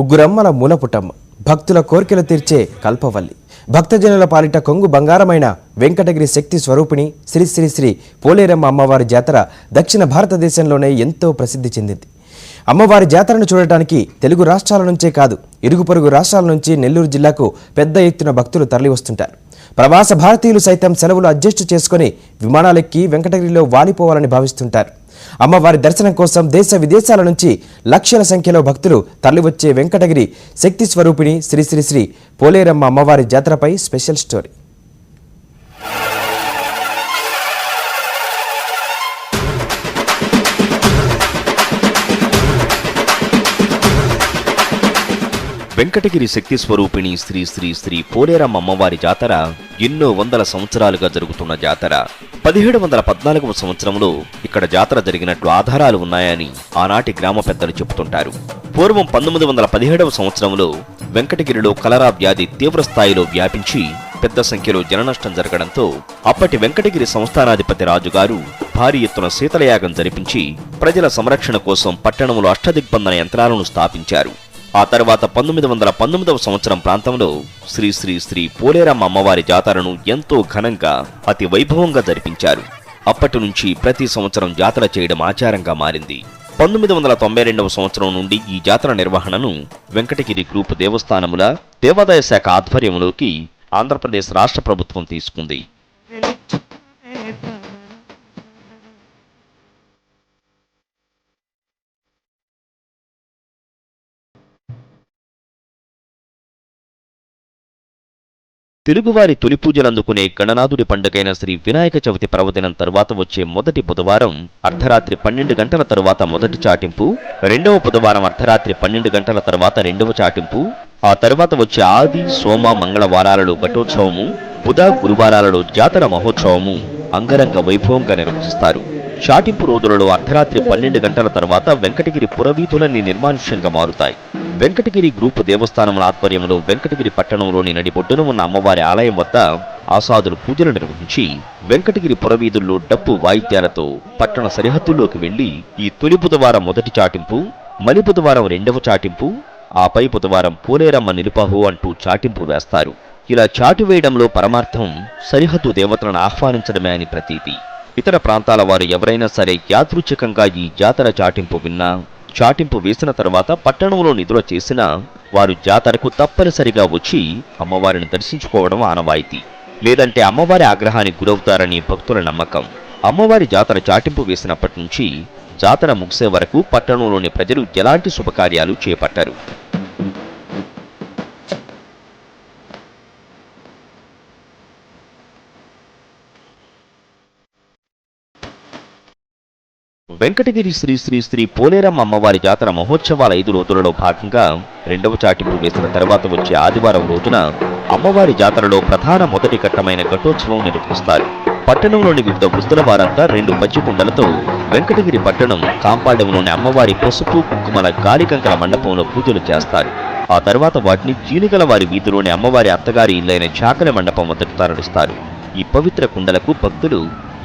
ముగ్గురమ్మల మూలపుటమ్మ భక్తుల కోర్కెలు తీర్చే కల్పవల్లి భక్తజనుల పాలిట కొంగు బంగారమైన వెంకటగిరి శక్తి స్వరూపిణి శ్రీ శ్రీ శ్రీ పోలేరమ్మ అమ్మవారి జాతర దక్షిణ భారతదేశంలోనే ఎంతో ప్రసిద్ధి చెందింది. అమ్మవారి జాతరను చూడటానికి తెలుగు రాష్ట్రాల నుంచే కాదు ఇరుగు పొరుగు రాష్ట్రాల నుంచి నెల్లూరు జిల్లాకు పెద్ద ఎత్తున భక్తులు తరలివస్తుంటారు. ప్రవాస భారతీయులు సైతం సెలవులు అడ్జస్ట్ చేసుకుని విమానాలెక్కి వెంకటగిరిలో వాలిపోవాలని భావిస్తుంటారు. అమ్మవారి దర్శనం కోసం దేశ విదేశాల నుంచి లక్షల సంఖ్యలో భక్తులు తరలివచ్చే వెంకటగిరి శక్తి స్వరూపిణి శ్రీ శ్రీ శ్రీ పోలేరమ్మ అమ్మవారి జాతరపై స్పెషల్ స్టోరీ. వెంకటగిరి శక్తి స్వరూపిణి శ్రీ శ్రీ శ్రీ పోలేరమ్మ అమ్మవారి జాతర ఎన్నో వందల సంవత్సరాలుగా జరుగుతున్న జాతర. 1714వ సంవత్సరంలో ఇక్కడ జాతర జరిగినట్లు ఆధారాలు ఉన్నాయని ఆనాటి గ్రామ పెద్దలు చెబుతుంటారు. పూర్వం 1917వ సంవత్సరంలో వెంకటగిరిలో కలరా వ్యాధి తీవ్ర స్థాయిలో వ్యాపించి పెద్ద సంఖ్యలో జననష్టం జరగడంతో అప్పటి వెంకటగిరి సంస్థానాధిపతి రాజుగారు భారీ ఎత్తున శీతలయాగం జరిపించి ప్రజల సంరక్షణ కోసం పట్టణంలో అష్టదిగ్బంధన యంత్రాలను స్థాపించారు. ఆ తర్వాత 1919వ సంవత్సరం ప్రాంతంలో శ్రీ శ్రీ శ్రీ పోలేరమ్మ అమ్మవారి జాతరను ఎంతో ఘనంగా అతి వైభవంగా జరిపించారు. అప్పటి నుంచి ప్రతి సంవత్సరం జాతర చేయడం ఆచారంగా మారింది. 1992వ సంవత్సరం నుండి ఈ జాతర నిర్వహణను వెంకటగిరి గ్రూప్ దేవస్థానముల దేవాదాయ శాఖ ఆధ్వర్యంలోకి ఆంధ్రప్రదేశ్ రాష్ట్ర ప్రభుత్వం తీసుకుంది. తెలుగువారి తొలి పూజలందుకునే గణనాథుడి పండుగైన శ్రీ వినాయక చవితి పర్వదినం తరువాత వచ్చే మొదటి బుధవారం అర్ధరాత్రి 12 గంటల తరువాత మొదటి చాటింపు, రెండవ బుధవారం అర్ధరాత్రి 12 గంటల తరువాత రెండవ చాటింపు, ఆ తరువాత వచ్చే ఆది సోమ మంగళవారాలలో ఘటోత్సవము, బుధ గురువారాలలో జాతర మహోత్సవము అంగరంగ వైభవంగా నిర్వహిస్తారు. చాటింపు రోజులలో అర్ధరాత్రి 12 గంటల తర్వాత వెంకటగిరి పురవీధులన్నీ నిర్మానుష్యంగా మారుతాయి. వెంకటగిరి గ్రూప్ దేవస్థానముల ఆధ్వర్యంలో వెంకటగిరి పట్టణంలోని నడిబొడ్డున ఉన్న అమ్మవారి ఆలయం వద్ద ఆసాదులు పూజలు నిర్వహించి వెంకటగిరి పురవీధుల్లో డప్పు వాయిద్యాలతో పట్టణ సరిహద్దుల్లోకి వెళ్లి ఈ తొలి బుధవారం మొదటి చాటింపు, మలి బుధవారం రెండవ చాటింపు, ఆపై బుధవారం పోలేరమ్మ నిలుపాహు అంటూ చాటింపు వేస్తారు. ఇలా చాటు వేయడంలో పరమార్థం సరిహద్దు దేవతలను ఆహ్వానించడమే అని ప్రతీతి. ఇతర ప్రాంతాల వారు ఎవరైనా సరే యాదృచ్ఛికంగా ఈ జాతర చాటింపు విన్నా, చాటింపు వేసిన తర్వాత పట్టణంలో నిద్ర చేసినా వారు జాతరకు తప్పనిసరిగా వచ్చి అమ్మవారిని దర్శించుకోవడం ఆనవాయితీ. లేదంటే అమ్మవారి ఆగ్రహానికి గురవుతారని భక్తుల నమ్మకం. అమ్మవారి జాతర చాటింపు వేసినప్పటి నుంచి జాతర ముగిసే వరకు పట్టణంలోని ప్రజలు ఎలాంటి శుభకార్యాలు చేపట్టారు. వెంకటగిరి శ్రీ శ్రీ శ్రీ పోలేరమ్మ అమ్మవారి జాతర మహోత్సవాల 5 రోజులలో భాగంగా రెండవ చాటింపు వేసిన తర్వాత వచ్చే ఆదివారం రోజున అమ్మవారి జాతరలో ప్రధాన మొదటి ఘట్టమైన ఘటోత్సవం నిర్వహిస్తారు. పట్టణంలోని వివిధ వృత్తుల వారంతా 2 పచ్చి కుండలతో వెంకటగిరి పట్టణం కాంపాడెంలోని అమ్మవారి పసుపు కుంకుమల గాలికంకల మండపంలో పూజలు చేస్తారు. ఆ తర్వాత వాటిని జీనుగల వారి వీధిలోని అమ్మవారి అత్తగారి ఇల్లైన చాకలి మండపం వద్దకు తరలిస్తారు. ఈ పవిత్ర కుండలకు భక్తులు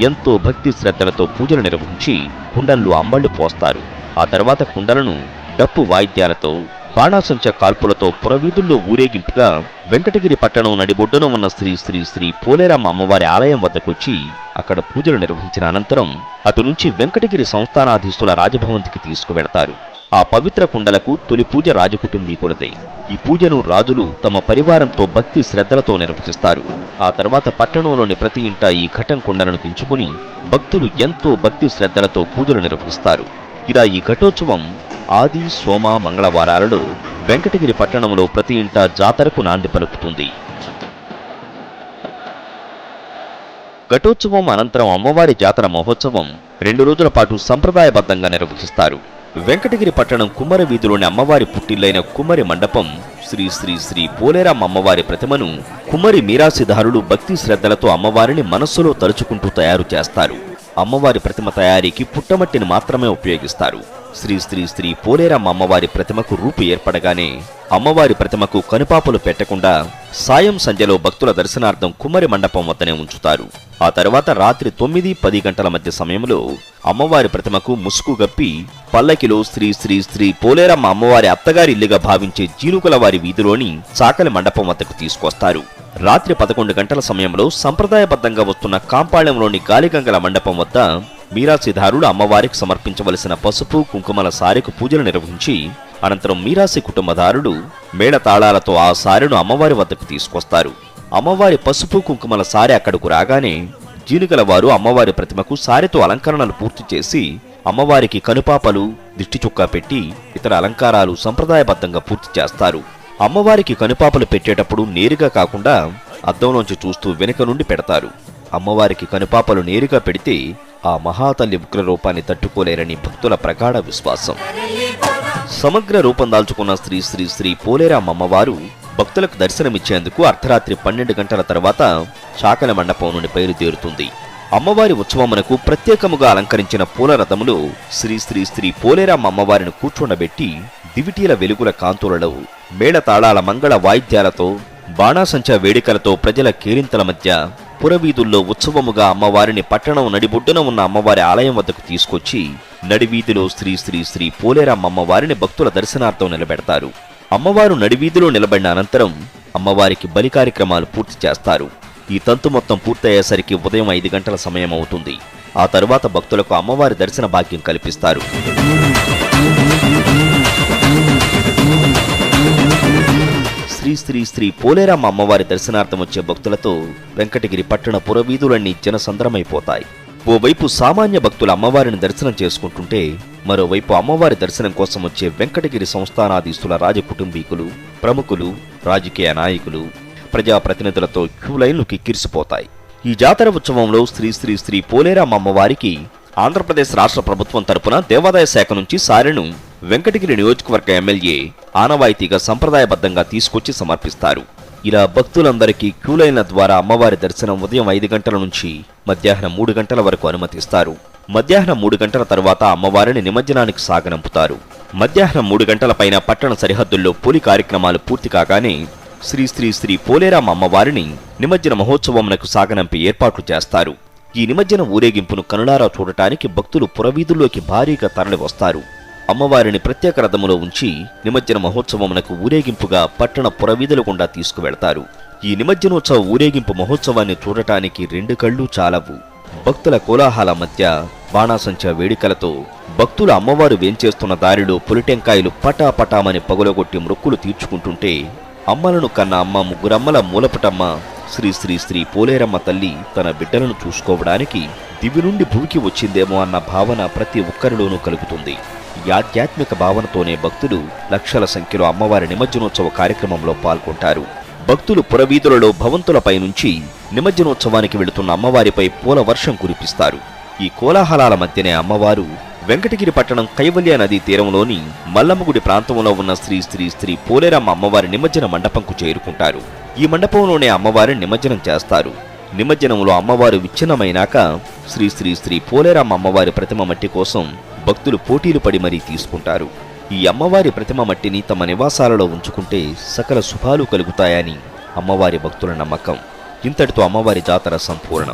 ఎంతో భక్తి శ్రద్ధలతో పూజలు నిర్వహించి కుండల్లో అంబళ్లు పోస్తారు. ఆ తర్వాత కుండలను డప్పు వాయిద్యాలతో బాణాసంచ కాల్పులతో పురవీధుల్లో ఊరేగింపుగా వెంకటగిరి పట్టణం నడిబొడ్డున ఉన్న శ్రీ శ్రీ శ్రీ పోలేరమ్మ అమ్మవారి ఆలయం వద్దకొచ్చి అక్కడ పూజలు నిర్వహించిన అనంతరం అటు నుంచి వెంకటగిరి సంస్థానాధీశుల రాజభవంతికి తీసుకువెడతారు. ఆ పవిత్ర కుండలకు తొలి పూజ రాజకుటుంబీకులదే. ఈ పూజను రాజులు తమ పరివారంతో భక్తి శ్రద్ధలతో నిర్వహిస్తారు. ఆ తర్వాత పట్టణంలోని ప్రతి ఇంట ఈ ఘటం కుండలను తెంచుకుని భక్తులు ఎంతో భక్తి శ్రద్ధలతో పూజలు నిర్వహిస్తారు. ఇలా ఈ ఘటోత్సవం ఆది సోమ మంగళవారాలలో వెంకటగిరి పట్టణంలో ప్రతి ఇంట జాతరకు నాంది పలుకుతుంది. ఘటోత్సవం అనంతరం అమ్మవారి జాతర మహోత్సవం 2 రోజుల పాటు సంప్రదాయబద్ధంగా నిర్వహిస్తారు. వెంకటగిరి పట్టణం కుమ్మరి వీధిలోని అమ్మవారి పుట్టిల్లైన కుమ్మరి మండపం శ్రీ శ్రీ శ్రీ పోలేరమ్మ అమ్మవారి ప్రతిమను కుమ్మరి మీరాసిదారులు భక్తి శ్రద్ధలతో అమ్మవారిని మనస్సులో తలుచుకుంటూ తయారు చేస్తారు. అమ్మవారి ప్రతిమ తయారీకి పుట్టమట్టిని మాత్రమే ఉపయోగిస్తారు. శ్రీ శ్రీ శ్రీ పోలేరమ్మ అమ్మవారి ప్రతిమకు రూపు ఏర్పడగానే అమ్మవారి ప్రతిమకు కనుపాపలు పెట్టకుండా సాయం సంధ్యలో భక్తుల దర్శనార్థం కుమ్మరి మండపం వద్దనే ఉంచుతారు. ఆ తర్వాత రాత్రి 9-10 గంటల మధ్య సమయంలో అమ్మవారి ప్రతిమకు ముసుగు గప్పి పల్లకిలో శ్రీ శ్రీ శ్రీ పోలేరమ్మ అమ్మవారి అత్తగారి ఇల్లుగా భావించే జీనుకుల వారి వీధిలోని చాకలి మండపం వద్దకు తీసుకొస్తారు. రాత్రి 11 గంటల సమయంలో సంప్రదాయబద్ధంగా వస్తున్న కాంపాళెంలోని గాలిగంగల మండపం వద్ద మీరాసిదారులు అమ్మవారికి సమర్పించవలసిన పసుపు కుంకుమల సారెకు పూజలు నిర్వహించి అనంతరం మీరాసి కుటుంబదారుడు మేళతాళాలతో ఆ సారెను అమ్మవారి వద్దకు తీసుకొస్తారు. అమ్మవారి పసుపు కుంకుమల సారె అక్కడకు రాగానే జీనుగల వారు అమ్మవారి ప్రతిమకు సారెతో అలంకరణలు పూర్తి చేసి అమ్మవారికి కనుపాపలు, దిష్టి చుక్క పెట్టి ఇతర అలంకారాలు సంప్రదాయబద్ధంగా పూర్తి చేస్తారు. అమ్మవారికి కనుపాపలు పెట్టేటప్పుడు నేరుగా కాకుండా అద్దంలోంచి చూస్తూ వెనుక నుండి పెడతారు. అమ్మవారికి కనుపాపలు నేరుగా పెడితే ఆ మహాతల్లి ఉగ్రరూపాన్ని తట్టుకోలేరని భక్తుల ప్రగాఢ విశ్వాసం. సమగ్ర రూపం దాల్చుకున్న శ్రీ శ్రీ శ్రీ పోలేరమ్మ అమ్మవారు భక్తులకు దర్శనమిచ్చేందుకు అర్ధరాత్రి 12 గంటల తర్వాత చాకలి మండపం నుండి బయలుదేరుతుంది. అమ్మవారి ఉత్సవమునకు ప్రత్యేకముగా అలంకరించిన పూల రథములో శ్రీ శ్రీ శ్రీ పోలేరమ్మ అమ్మవారిని కూర్చుండబెట్టి దివిటీల వెలుగుల కాంతులలో మేళతాళాల మంగళ వాయిద్యాలతో బాణాసంచా వేడుకలతో ప్రజల కేరింతల మధ్య పురవీధుల్లో ఉత్సవముగా అమ్మవారిని పట్టణం నడిబొడ్డున ఉన్న అమ్మవారి ఆలయం వద్దకు తీసుకొచ్చి నడివీధిలో శ్రీ శ్రీ శ్రీ పోలేరమ్మ అమ్మవారిని భక్తుల దర్శనార్థం నిలబెడతారు. అమ్మవారు నడివీధిలో నిలబడిన అనంతరం అమ్మవారికి బలి కార్యక్రమాలు పూర్తి చేస్తారు. ఈ తంతు మొత్తం పూర్తయ్యేసరికి ఉదయం 5 గంటల సమయం అవుతుంది. ఆ తరువాత భక్తులకు అమ్మవారి దర్శన భాగ్యం కల్పిస్తారు. శ్రీ శ్రీ శ్రీ పోలేరమ్మ అమ్మవారి దర్శనార్థం వచ్చే భక్తులతో వెంకటగిరి పట్టణ పురవీధులన్నీ జనసంద్రమైపోతాయి. ఓవైపు సామాన్య భక్తులు అమ్మవారిని దర్శనం చేసుకుంటుంటే మరోవైపు అమ్మవారి దర్శనం కోసం వచ్చే వెంకటగిరి సంస్థానాధీశుల రాజకుటుంబీకులు, ప్రముఖులు, రాజకీయ నాయకులు, ప్రజాప్రతినిధులతో క్యూలైన్లు కిక్కిరిసిపోతాయి. ఈ జాతర ఉత్సవంలో శ్రీ శ్రీ శ్రీ పోలేరమ్మ అమ్మవారికి ఆంధ్రప్రదేశ్ రాష్ట్ర ప్రభుత్వం తరపున దేవాదాయ శాఖ నుంచి సారెను వెంకటగిరి నియోజకవర్గ ఎమ్మెల్యే ఆనవాయితీగా సంప్రదాయబద్ధంగా తీసుకొచ్చి సమర్పిస్తారు. ఇలా భక్తులందరికీ క్యూలైన్ల ద్వారా అమ్మవారి దర్శనం ఉదయం 5 గంటల నుంచి మధ్యాహ్నం 3 గంటల వరకు అనుమతిస్తారు. మధ్యాహ్నం 3 గంటల తర్వాత అమ్మవారిని నిమజ్జనానికి సాగనంపుతారు. మధ్యాహ్నం 3 గంటల పైన పట్టణ సరిహద్దుల్లో పూలి కార్యక్రమాలు పూర్తి కాగానే శ్రీ శ్రీ శ్రీ పోలేరమ్మ అమ్మవారిని నిమజ్జన మహోత్సవమునకు సాగనంపి ఏర్పాట్లు చేస్తారు. ఈ నిమజ్జన ఊరేగింపును కనులారా చూడటానికి భక్తులు పురవీధుల్లోకి భారీగా తరలి వస్తారు. అమ్మవారిని ప్రత్యేక రథములో ఉంచి నిమజ్జన మహోత్సవమునకు ఊరేగింపుగా పట్టణ పురవీధుల గుండా తీసుకువెళ్తారు. ఈ నిమజ్జనోత్సవ ఊరేగింపు మహోత్సవాన్ని చూడటానికి 2 కళ్ళు చాలవు. భక్తుల కోలాహల మధ్య బాణాసంచా వేడుకలతో భక్తులు అమ్మవారు వేంచేస్తున్న దారిలో పులిటెంకాయలు పటాపటామని పగులగొట్టి మొక్కులు తీర్చుకుంటుంటే అమ్మలను కన్న అమ్మ ముగ్గురమ్మల మూలపటమ్మ శ్రీ శ్రీ శ్రీ పోలేరమ్మ తల్లి తన బిడ్డలను చూసుకోవడానికి దివి నుండి భూమికి వచ్చిందేమో అన్న భావన ప్రతి ఒక్కరిలోనూ కలుగుతుంది. ఈ ఆధ్యాత్మిక భావనతోనే భక్తులు లక్షల సంఖ్యలో అమ్మవారి నిమజ్జనోత్సవ కార్యక్రమంలో పాల్గొంటారు. భక్తులు పురవీధులలో భవంతులపై నుంచి నిమజ్జనోత్సవానికి వెళుతున్న అమ్మవారిపై పూల వర్షం కురిపిస్తారు. ఈ కోలాహలాల మధ్యనే అమ్మవారు వెంకటగిరి పట్టణం కైవల్య నదీ తీరంలోని మల్లమ్మగుడి ప్రాంతంలో ఉన్న శ్రీ శ్రీ శ్రీ పోలేరమ్మ అమ్మవారి నిమజ్జన మండపంకు చేరుకుంటారు. ఈ మండపంలోనే అమ్మవారిని నిమజ్జనం చేస్తారు. నిమజ్జనంలో అమ్మవారు విచ్ఛిన్నమైనాక శ్రీ శ్రీ శ్రీ పోలేరమ్మ అమ్మవారి ప్రతిమ మట్టి కోసం భక్తులు పోటీలు పడి మరీ తీసుకుంటారు. ఈ అమ్మవారి ప్రతిమ మట్టిని తమ నివాసాలలో ఉంచుకుంటే సకల శుభాలు కలుగుతాయని అమ్మవారి భక్తుల నమ్మకం. ఇంతటితో అమ్మవారి జాతర సంపూర్ణం.